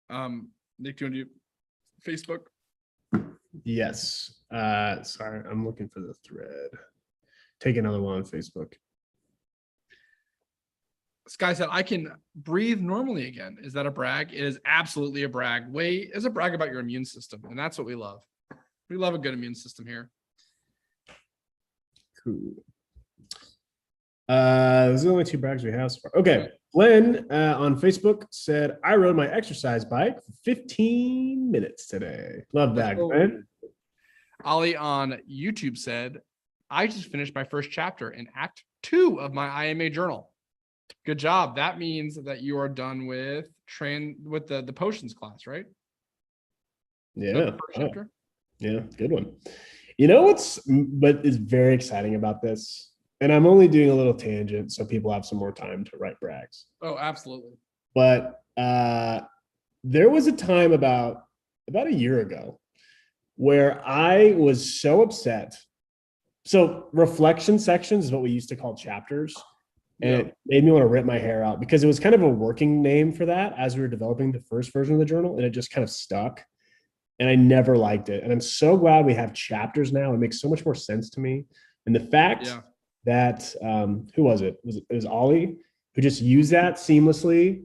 Nick, do you want to do Facebook? Yes. Sorry, I'm looking for the thread. Take another one on Facebook. Sky said, I can breathe normally again. Is that a brag? It is absolutely a brag. It's a brag about your immune system. And that's what we love. We love a good immune system here. Cool. Those are the only 2 brags we have so far. Okay. Glenn on Facebook said, I rode my exercise bike for 15 minutes today. Love that, Glenn. Ollie on YouTube said, I just finished my first chapter in Act 2 of my IMA journal. Good job. That means that you are done with the potions class, right? Yeah. Chapter? Yeah, good one. You know what is very exciting about this? And I'm only doing a little tangent so people have some more time to write brags. Oh, absolutely. But there was a time about a year ago where I was so upset. So reflection sections is what we used to call chapters. And it made me want to rip my hair out because it was kind of a working name for that as we were developing the first version of the journal, and it just kind of stuck. And I never liked it. And I'm so glad we have chapters now. It makes so much more sense to me. And the fact that who was it? It was Ollie who just used that seamlessly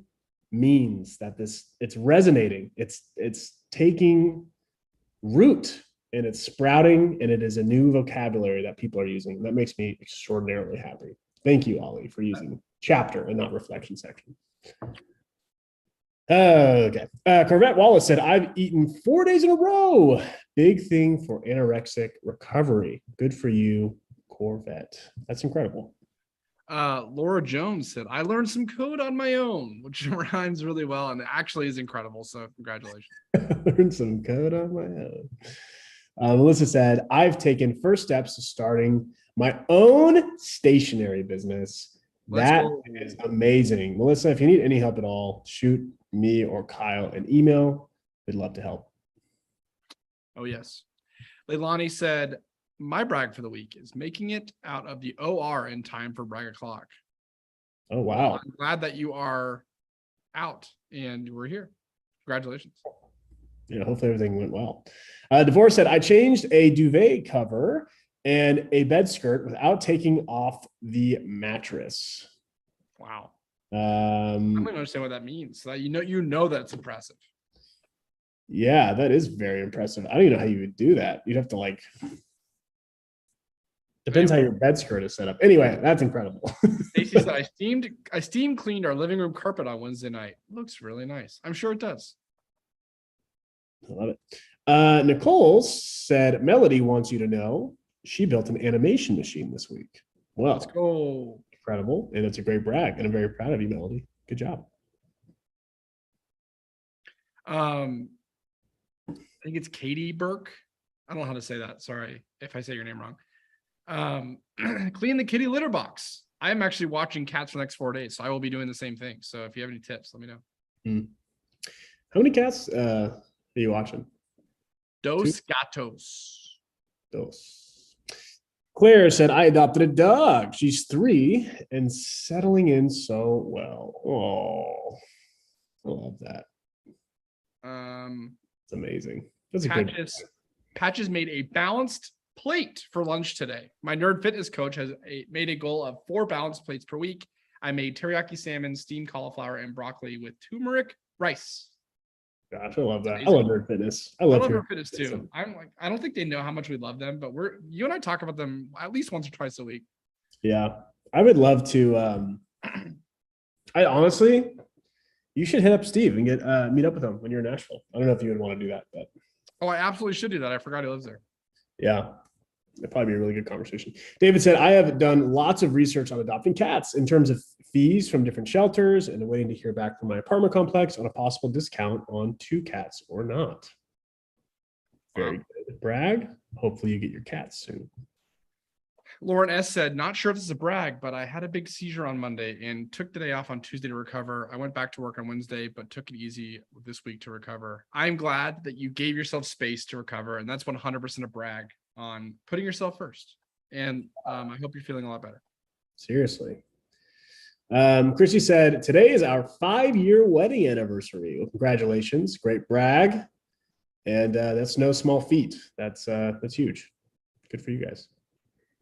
means that it's resonating. It's taking root and it's sprouting, and it is a new vocabulary that people are using. That makes me extraordinarily happy. Thank you, Ollie, for using chapter and not reflection section. Okay. Corvette Wallace said, I've eaten 4 days in a row. Big thing for anorexic recovery. Good for you, Corvette. That's incredible. Laura Jones said, I learned some code on my own, which rhymes really well and actually is incredible. So congratulations. Learned some code on my own. Melissa said, I've taken first steps to starting my own stationery business. That is amazing. Melissa, if you need any help at all, shoot me or Kyle an email. We'd love to help. Oh, yes. Leilani said, my brag for the week is making it out of the OR in time for brag o'clock. Oh, wow. I'm glad that you are out and we're here. Congratulations. Yeah, hopefully everything went well. DeVore said, I changed a duvet cover and a bed skirt without taking off the mattress. Wow. I don't understand what that means. So that you know that's impressive. Yeah, that is very impressive. I don't even know how you would do that. You'd have to depends how your bed skirt is set up. Anyway, that's incredible. Stacy said, I steam cleaned our living room carpet on Wednesday night. Looks really nice. I'm sure it does. I love it. Nicole said, Melody wants you to know she built an animation machine this week. Well, let's go. Incredible. And it's a great brag. And I'm very proud of you, Melody. Good job. I think it's Katie Burke. I don't know how to say that. Sorry if I say your name wrong. Clean the kitty litter box. I am actually watching cats for the next 4 days, so I will be doing the same thing. So if you have any tips, let me know. How many cats are you watching? Dos gatos. Dos. Claire said, I adopted a dog. She's 3 and settling in so well. Oh, I love that. It's amazing. That's a good. Patches made a balanced plate for lunch today. My nerd fitness coach has made a goal of 4 balanced plates per week. I made teriyaki salmon, steamed cauliflower, and broccoli with turmeric rice. Gosh, I love that. I love nerd fitness. I love nerd fitness too. I don't think they know how much we love them, but you and I talk about them at least once or twice a week. Yeah, I would love to. I honestly, you should hit up Steve and get meet up with him when you're in Nashville. I don't know if you would want to do that, but I absolutely should do that. I forgot he lives there. Yeah, it'd probably be a really good conversation. David said, I have done lots of research on adopting cats in terms of fees from different shelters and waiting to hear back from my apartment complex on a possible discount on 2 cats or not. Very good. Brag. Hopefully you get your cats soon. Lauren S. said, not sure if this is a brag, but I had a big seizure on Monday and took the day off on Tuesday to recover. I went back to work on Wednesday, but took it easy this week to recover. I'm glad that you gave yourself space to recover, and that's 100% a brag on putting yourself first. And I hope you're feeling a lot better. Seriously. Christy said, today is our 5-year wedding anniversary. Well, congratulations. Great brag. And that's no small feat. That's huge. Good for you guys.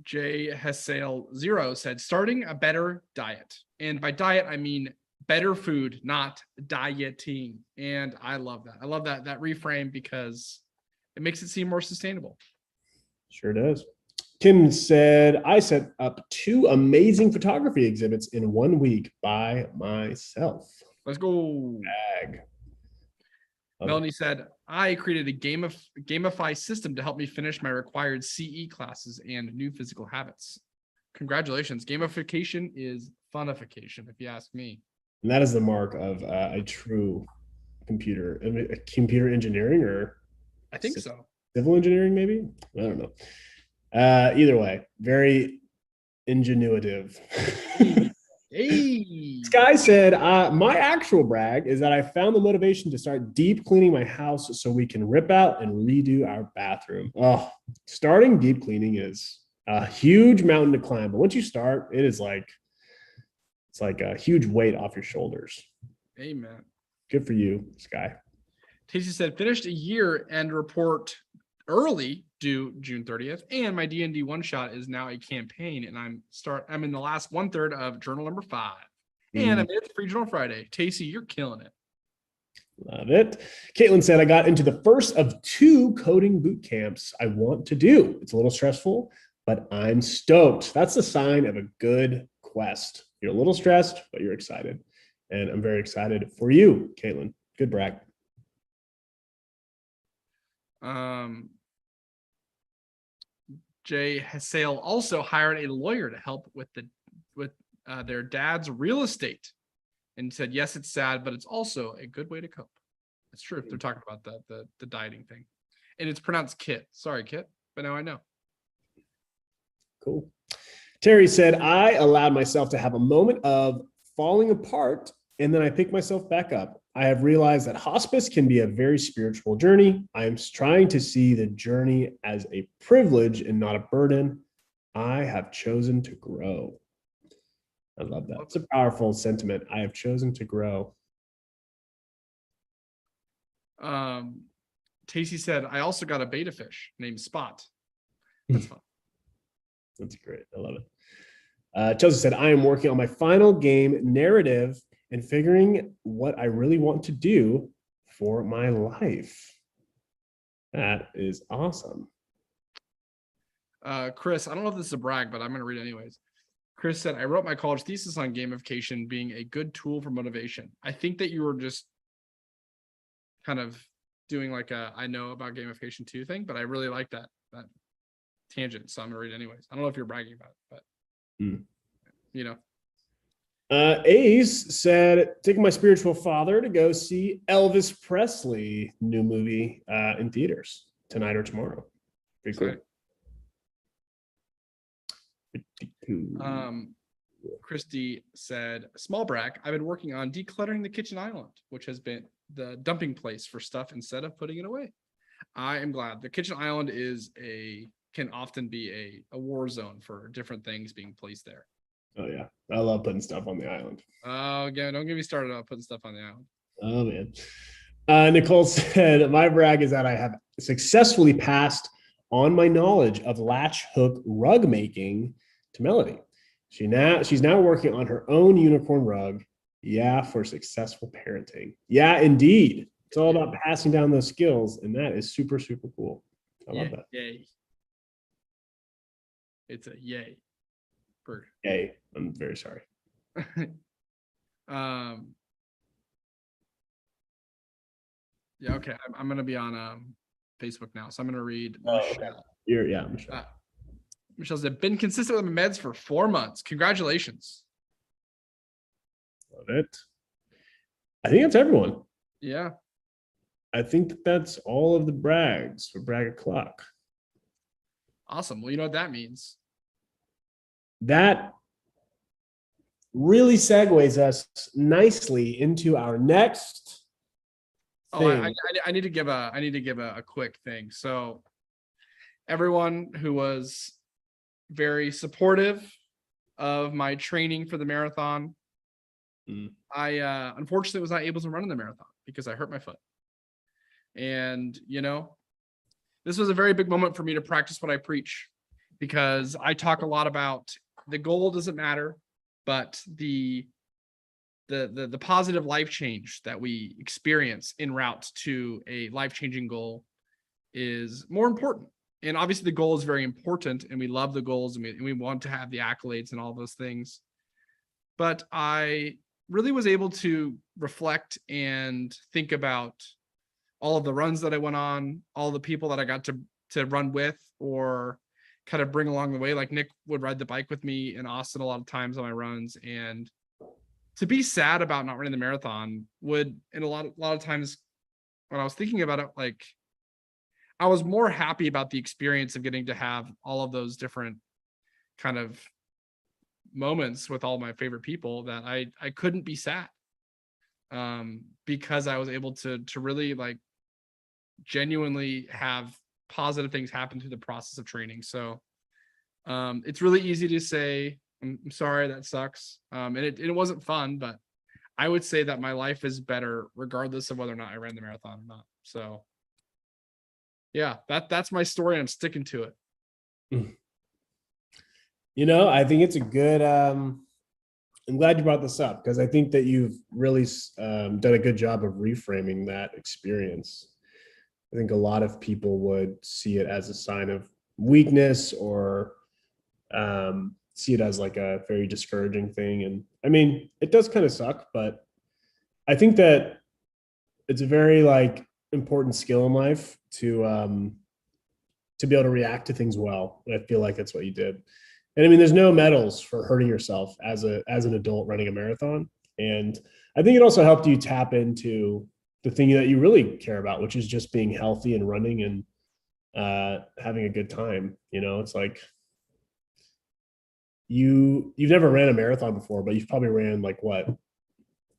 Jay Hessale 0 said, starting a better diet. And by diet, I mean better food, not dieting. And I love that. I love that reframe because it makes it seem more sustainable. Sure does. Kim said, I set up 2 amazing photography exhibits in 1 week by myself. Let's go. Bag. Melanie said, I created a gamify system to help me finish my required CE classes and new physical habits. Congratulations. Gamification is funification, if you ask me. And that is the mark of a true computer engineering, or I think so. Civil engineering, maybe? I don't know. Either way, very ingenuitive. Hey. Sky said, my actual brag is that I found the motivation to start deep cleaning my house so we can rip out and redo our bathroom. Oh, starting deep cleaning is a huge mountain to climb, but once you start, it's like a huge weight off your shoulders. Amen. Good for you, Sky. Tasty said, finished a year and report early, due June 30th, and my D&D one shot is now a campaign, and I'm in the last 1/3 of journal number 5, and I'm in Free Journal Friday. Tasty, you're killing it. Love it. Caitlin said, I got into the first of 2 coding boot camps I want to do. It's a little stressful, but I'm stoked. That's the sign of a good quest. You're a little stressed, but you're excited, and I'm very excited for you, Caitlin. Good brag. Jay Hessale also hired a lawyer to help with their dad's real estate, and said, yes, it's sad, but it's also a good way to cope. It's true. They're talking about the dieting thing, and it's pronounced Kit. Sorry, Kit, but now I know. Cool. Terry said, I allowed myself to have a moment of falling apart, and then I picked myself back up. I have realized that hospice can be a very spiritual journey. I am trying to see the journey as a privilege and not a burden. I have chosen to grow. I love that. It's a powerful sentiment. I have chosen to grow. Tasty said, I also got a beta fish named Spot. That's fun. That's great. I love it. Chelsea said, I am working on my final game narrative and figuring what I really want to do for my life. That is awesome. Chris, I don't know if this is a brag, but I'm going to read it anyways. Chris said, I wrote my college thesis on gamification being a good tool for motivation. I think that you were just kind of doing like I know about gamification too thing, but I really like that tangent. So I'm going to read it anyways. I don't know if you're bragging about it, but you know. Ace said, taking my spiritual father to go see Elvis Presley new movie in theaters tonight or tomorrow. Pretty cool. Christy said, small brag, I've been working on decluttering the kitchen island, which has been the dumping place for stuff instead of putting it away. I am glad. The kitchen island can often be a war zone for different things being placed there. Oh yeah, I love putting stuff on the island. Oh, again, don't get me started on putting stuff on the island. Oh man. Nicole said, my brag is that I have successfully passed on my knowledge of latch hook rug making to Melody. She's now working on her own unicorn rug. Yeah, for successful parenting. Yeah, indeed. It's all about passing down those skills, and that is super, super cool. I love that. Yay. It's a yay. Bird. Yay. I'm very sorry. Yeah, okay. I'm gonna be on Facebook now, so I'm gonna read Michelle. Okay. Michelle. Michelle said, been consistent with my meds for 4 months. Congratulations. Love it. I think that's everyone. Yeah. I think that's all of the brags for Brag O'Clock. Awesome. Well, you know what that means. That really segues us nicely into our next thing. I need to give a quick thing. So everyone who was very supportive of my training for the marathon, I unfortunately was not able to run in the marathon because I hurt my foot. And, this was a very big moment for me to practice what I preach, because I talk a lot about the goal doesn't matter, but the positive life change that we experience en route to a life-changing goal is more important. And obviously the goal is very important, and we love the goals, and we want to have the accolades and all those things. But I really was able to reflect and think about all of the runs that I went on, all the people that I got to run with or kind of bring along the way. Like Nick would ride the bike with me in Austin a lot of times on my runs, and to be sad about not running the marathon would, and a lot of times when I was thinking about it, like I was more happy about the experience of getting to have all of those different kind of moments with all my favorite people, that I couldn't be sad, because I was able to really like genuinely have positive things happen through the process of training. So it's really easy to say, I'm sorry, that sucks. And it wasn't fun, but I would say that my life is better regardless of whether or not I ran the marathon or not. So yeah, that's my story. I'm sticking to it. I think it's a good, I'm glad you brought this up, because I think that you've really done a good job of reframing that experience. I think a lot of people would see it as a sign of weakness, or see it as like a very discouraging thing. And I mean, it does kind of suck, but I think that it's a very like important skill in life to be able to react to things well. And I feel like that's what you did. And I mean, there's no medals for hurting yourself as an adult running a marathon. And I think it also helped you tap into the thing that you really care about, which is just being healthy and running and having a good time. It's like you've never ran a marathon before, but you've probably ran like what,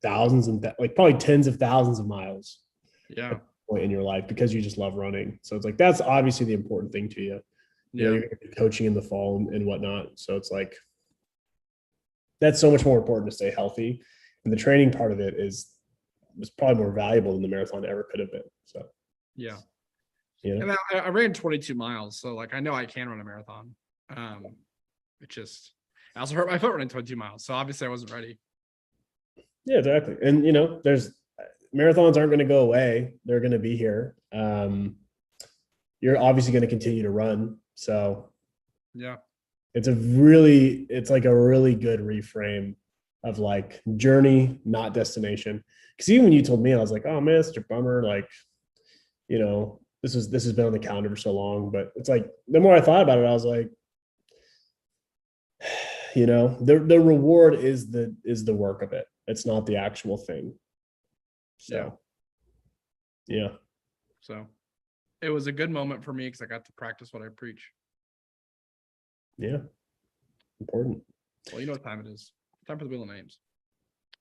thousands and like probably tens of thousands of miles. Yeah. In your life, because you just love running. So it's like, that's obviously the important thing to you. Yeah. You're coaching in the fall and whatnot. So it's like, that's so much more important to stay healthy. And the training part of it was probably more valuable than the marathon ever could have been. So, yeah. And I ran 22 miles. So like, I know I can run a marathon. I also hurt my foot running 22 miles. So obviously I wasn't ready. Yeah, exactly. And, there's marathons aren't going to go away. They're going to be here. You're obviously going to continue to run. So yeah, it's like a really good reframe of like journey, not destination. Because even when you told me, I was like, oh man, such a bummer. Like, this has been on the calendar for so long. But it's like, the more I thought about it, I was like, the reward is the work of it. It's not the actual thing. So, yeah. So it was a good moment for me because I got to practice what I preach. Yeah. Important. Well, you know what time it is. Time for the wheel of names.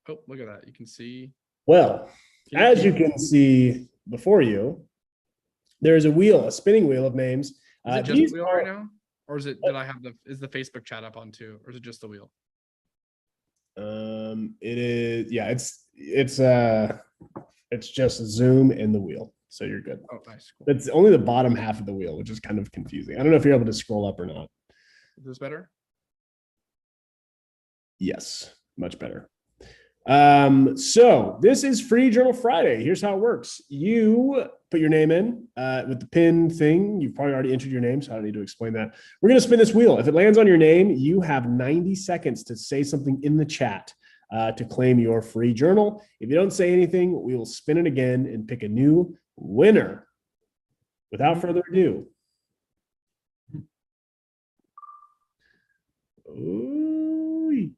Oh, look at that. You can see. Well, as you can see before you, there's a spinning wheel of names. Is it just the wheel right now? Or is it, is the Facebook chat up on too? Or is it just the wheel? It is, yeah, it's just Zoom and the wheel. So you're good. Oh, nice. Cool. It's only the bottom half of the wheel, which is kind of confusing. I don't know if you're able to scroll up or not. Is this better? Yes, much better. So this is Free Journal Friday. Here's how it works. You put your name in with the pin thing. You've probably already entered your name, so I don't need to explain that. We're going to spin this wheel. If it lands on your name, you have 90 seconds to say something in the chat to claim your free journal. If you don't say anything, we will spin it again and pick a new winner. Without further ado. Ooh.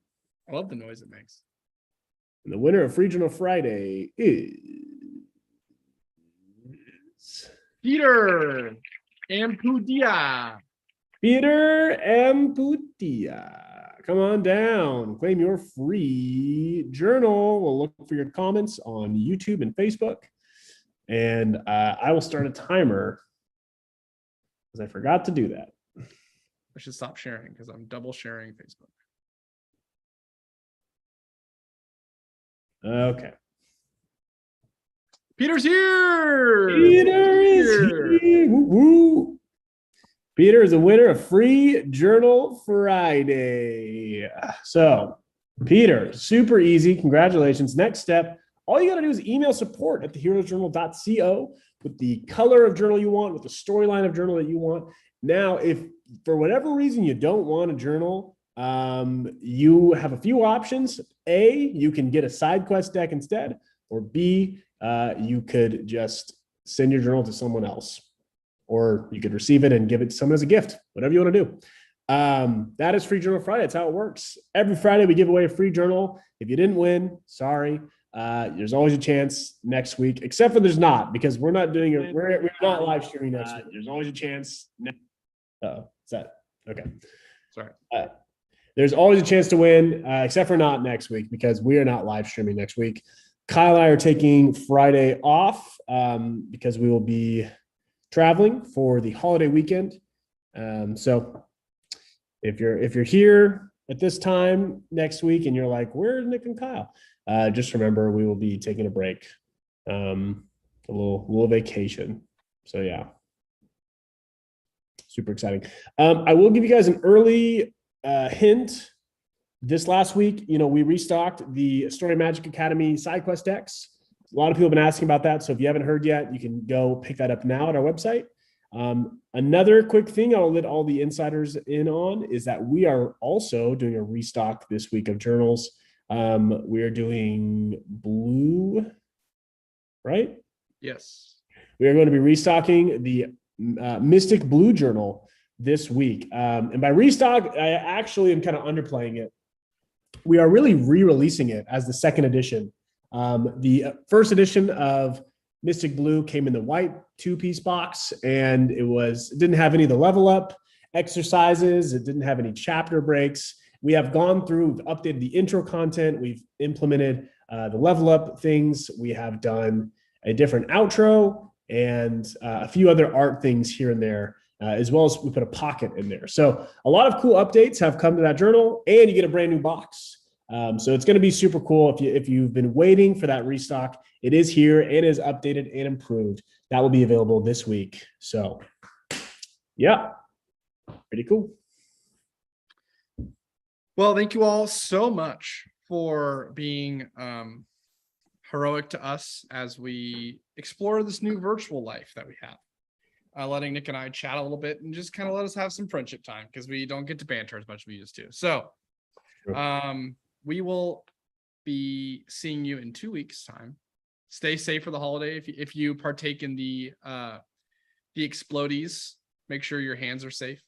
I love the noise it makes. And the winner of Free Journal Friday is Peter Ampudia. Peter Ampudia. Come on down. Claim your free journal. We'll look for your comments on YouTube and Facebook. And I will start a timer because I forgot to do that. I should stop sharing because I'm double sharing Facebook. Okay. Peter's here. Peter is Here. here. Woo, woo. Peter is a winner of Free Journal Friday. So, Peter, super easy. Congratulations. Next step, all you got to do is email support at theheroesjournal.co with the color of journal you want, with the storyline of journal that you want. Now, if for whatever reason you don't want a journal, you have a few options. A, you can get a side quest deck instead, or B, you could just send your journal to someone else, or you could receive it and give it to someone as a gift, whatever you want to do. That is Free Journal Friday. That's how it works. Every Friday we give away a free journal. If you didn't win, sorry. There's always a chance next week, except for there's not, because we're not doing it. We're not live streaming next week. There's always a chance. Oh, is that okay? Sorry. There's always a chance to win, except for not next week, because we are not live streaming next week. Kyle and I are taking Friday off because we will be traveling for the holiday weekend. So if you're here at this time next week and you're like, where's Nick and Kyle? Just remember we will be taking a break, a little vacation. So yeah, super exciting. I will give you guys an early hint. This last week, we restocked the Story Magic Academy side quest decks. A lot of people have been asking about that. So if you haven't heard yet, you can go pick that up now at our website. Another quick thing I'll let all the insiders in on is that we are also doing a restock this week of journals. We are doing blue, right? Yes. We are going to be restocking the Mystic Blue Journal this week. And by restock, I actually am kind of underplaying it. We are really re-releasing it as the second edition. The first edition of Mystic Blue came in the white 2-piece box, and it didn't have any of the level up exercises. It didn't have any chapter breaks. We have gone through, we've updated the intro content. We've implemented the level up things. We have done a different outro and a few other art things here and there, as well as we put a pocket in there. So a lot of cool updates have come to that journal, and you get a brand new box. So it's going to be super cool. If you've been waiting for that restock, it is here. It is updated and improved. That will be available this week. So yeah, pretty cool. Well, thank you all so much for being heroic to us as we explore this new virtual life that we have. Letting Nick and I chat a little bit and just kind of let us have some friendship time, because we don't get to banter as much as we used to. So we will be seeing you in 2 weeks' time. Stay safe for the holiday. If you partake in the explodies, make sure your hands are safe.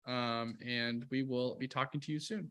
And we will be talking to you soon.